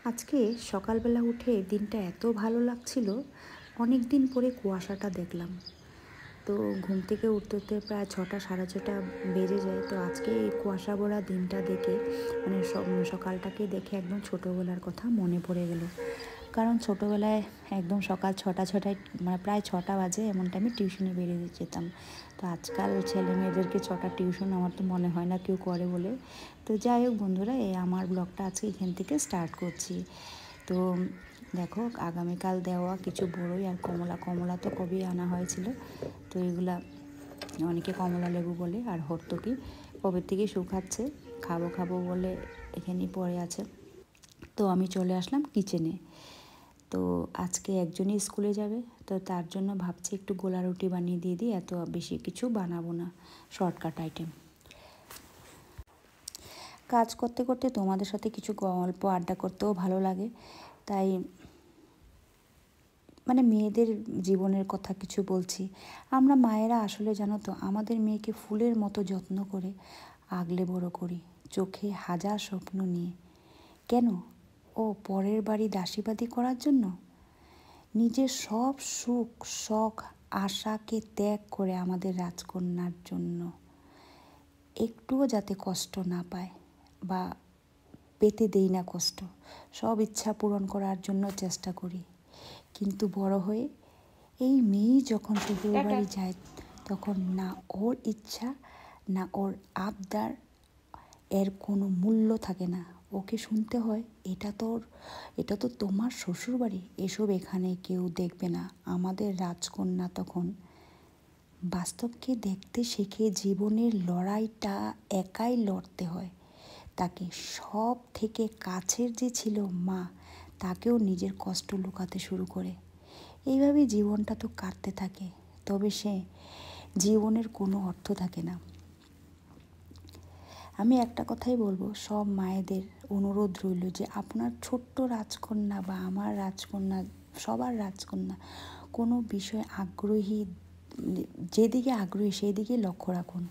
আজকে সকালবেলা উঠে দিনটা এত ভালো লাগছিল। অনেক দিন পরে কুয়াশাটা দেখলাম। তো ঘুম থেকে উঠতে উঠতে প্রায় 6টা সাড়ে 6টা বেজে যায়। তো আজকে এই কুয়াশা ভরা দিনটা দেখে মানে সকালটাকে দেখে একদম ছোটোবেলার কথা মনে পড়ে গেল। কারণ ছোটোবেলায় একদম সকাল 6টায় মানে প্রায় 6টা বাজে এমন টাইমে টিউশনে বেরিয়ে যেতাম। তো আজকাল ছেলে মেয়েদেরকে 6টা টিউশন আমার তো মনে হয় না কেউ করে বলে। তো যাই হোক বন্ধুরা, এই আমার ব্লগটা আজকে এখান থেকে স্টার্ট করছি। তো দেখো, আগামীকাল দেওয়া কিছু বড়ই আর কমলা তো কবেই আনা হয়েছিল। তো এগুলা অনেকে কমলা লেবু বলে, আর হর্তকি কবে থেকে শুকাচ্ছে, খাবো বলে এখানেই পড়ে আছে। তো আমি চলে আসলাম কিচেনে। তো আজকে একজনই স্কুলে যাবে, তো তার জন্য ভাবছি একটু গোলা রুটি বানিয়ে দিয়ে দিই, এত বেশি কিছু বানাবো না, শর্টকাট আইটেম। কাজ করতে করতে তোমাদের সাথে কিছু গল্প আড্ডা করতেও ভালো লাগে, তাই মানে মেয়েদের জীবনের কথা কিছু বলছি। আমরা মায়েরা আসলে জানো তো, আমাদের মেয়েকে ফুলের মতো যত্ন করে আগলে বড় করি, চোখে হাজার স্বপ্ন নিয়ে। কেন? ও পরের বাড়ি দাসীবাদী করার জন্য? নিজের সব সুখ শখ আশাকে ত্যাগ করে আমাদের রাজকন্যার জন্য। একটুও যাতে কষ্ট না পায় বা পেতে দেই না কষ্ট, সব ইচ্ছা পূরণ করার জন্য চেষ্টা করি। কিন্তু বড় হয়ে এই মেয়েই যখন শ্বশুর বাড়ি যায়, তখন না ওর ইচ্ছা না ওর আবদার এর কোনো মূল্য থাকে না। ওকে শুনতে হয়, এটা তো তোমার শ্বশুর বাড়ি, এসব এখানে কেউ দেখবে না। আমাদের রাজকন্যা তখন বাস্তবকে দেখতে শেখে, জীবনের লড়াইটা একাই লড়তে হয়। তাকে সব থেকে কাছের যে ছিল মা, তাকেও নিজের কষ্ট লুকাতে শুরু করে। এইভাবেই জীবনটা তো কাটতে থাকে, তবে সে জীবনের কোনো অর্থ থাকে না। আমি একটা কথাই বলবো, সব মায়েদের অনুরোধ রইল যে আপনার ছোট্ট রাজকন্যা বা আমার রাজকন্যা, সবার রাজকন্যা কোনো বিষয়ে আগ্রহী, যেদিকে আগ্রহী সেই দিকে লক্ষ্য রাখুন।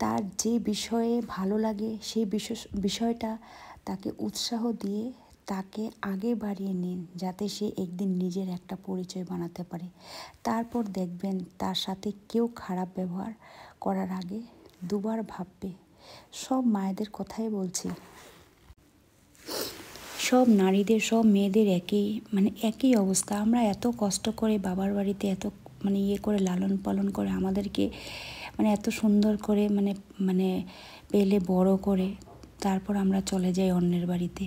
তার যে বিষয়ে ভালো লাগে সেই বিষয়টা তাকে উৎসাহ দিয়ে তাকে আগে বাড়িয়ে নিন, যাতে সে একদিন নিজের একটা পরিচয় বানাতে পারে। তারপর দেখবেন তার সাথে কেউ খারাপ ব্যবহার করার আগে দুবার ভাববে। সব মায়েদের কথাই বলছি, সব নারীদের, সব মেয়েদের একই অবস্থা। আমরা এত কষ্ট করে বাবার বাড়িতে এত করে লালন পালন করে আমাদেরকে এত সুন্দর করে পেলে বড় করে, তারপর আমরা চলে যাই অন্যের বাড়িতে।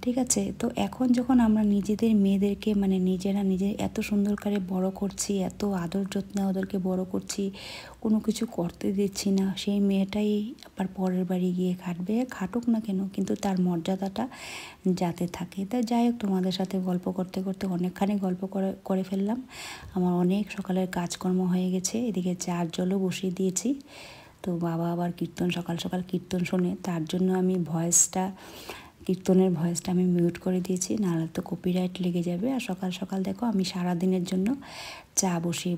ঠিক আছে, তো এখন যখন আমরা নিজেদের মেয়েদেরকে নিজে এত সুন্দর করে বড় করছি, এত আদর যত্নে ওদেরকে বড় করছি, কোনো কিছু করতে দিচ্ছি না, সেই মেয়েটাই আবার পরের বাড়ি গিয়ে খাটুক না কেন, কিন্তু তার মর্যাদাটা যাতে থাকে। তাই যাই হোক, তোমাদের সাথে গল্প করতে করতে অনেকখানি গল্প করে ফেললাম। আমার অনেক সকালের কাজকর্ম হয়ে গেছে, এদিকে চার জলও বসিয়ে দিয়েছি। তো বাবা আবার সকাল সকাল কীর্তন শোনে, তার জন্য আমি কীর্তনের ভয়েসটা আমি মিউট করে দিয়েছি, নাহলে তো কপিরাইট লেগে যাবে। আর সকাল সকাল দেখো, আমি সারাদিনের জন্য চা বসিয়ে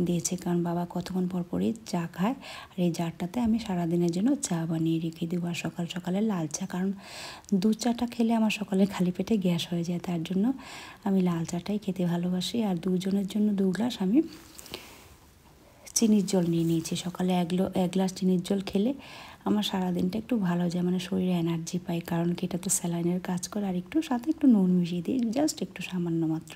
দিয়েছি, কারণ বাবা কতক্ষণ পর পরই চা খায়, আর এই জারটাতে আমি সারাদিনের জন্য চা বানিয়ে রেখে দেবো। আর সকাল সকালে লাল চা, কারণ দুধ চাটা খেলে আমার সকালে খালি পেটে গ্যাস হয়ে যায়, তার জন্য আমি লাল চাটাই খেতে ভালোবাসি। আর দুজনের জন্য 2 গ্লাস আমি চিনির জল নিয়ে নিয়েছি। সকালে এক গ্লাস চিনির জল খেলে আমার সারাদিনটা একটু ভালো যায়, শরীরে এনার্জি পাই, কারণ কি এটা তো স্যালাইনের কাজ করে। আর সাথে একটু নুন মিশিয়ে দিই, জাস্ট একটু সামান্য মাত্র।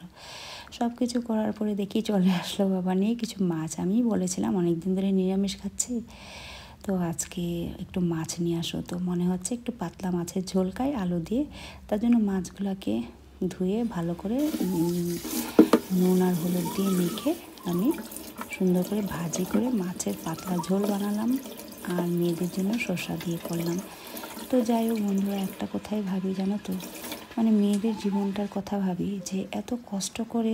সব কিছু করার পরে দেখি চলে আসলো বাবা নিয়ে কিছু মাছ। আমি বলেছিলাম অনেক দিন ধরে নিরামিষ খাচ্ছি, তো আজকে একটু মাছ নিয়ে আসো। তো মনে হচ্ছে একটু পাতলা মাছের ঝোল খাই আলু দিয়ে, তার জন্য মাছগুলোকে ধুয়ে ভালো করে নুন আর হলুদ দিয়ে মেখে আমি সুন্দর করে ভাজি করে মাছের পাতলা ঝোল বানালাম, আর মেয়েদের জন্য শসা দিয়ে করলাম। তো যাই হোক বন্ধুরা, একটা কথাই ভাবি জানো তো, মেয়েদের জীবনটার কথা ভাবি, যে এত কষ্ট করে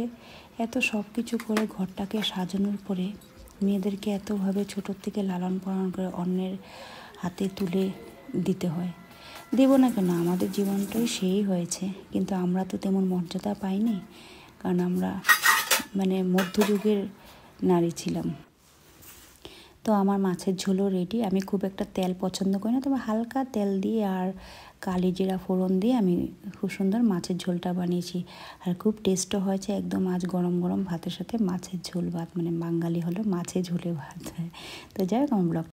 এত সব কিছু করে ঘরটাকে সাজানোর পরে মেয়েদেরকে এতভাবে ছোটোর থেকে লালন পালন করে অন্যের হাতে তুলে দিতে হয়। দেব না কেন, আমাদের জীবনটাই সেই হয়েছে, কিন্তু আমরা তো তেমন মর্যাদা পাইনি, কারণ আমরা মধ্যযুগের নারী ছিলাম। তো আমার মাছের ঝোলও রেডি। আমি খুব একটা তেল পছন্দ করি না, তবে হালকা তেল দিয়ে আর কালি জিরা ফোড়ন দিয়ে আমি খুব সুন্দর মাছের ঝোলটা বানিয়েছি। আর খুব টেস্টও হয়েছে একদম। আজ গরম গরম ভাতের সাথে মাছের ঝোল ভাত, মানে বাঙালি হলো মাছের ঝোলে ভাত। তো যাই হোক আমার ব্লগ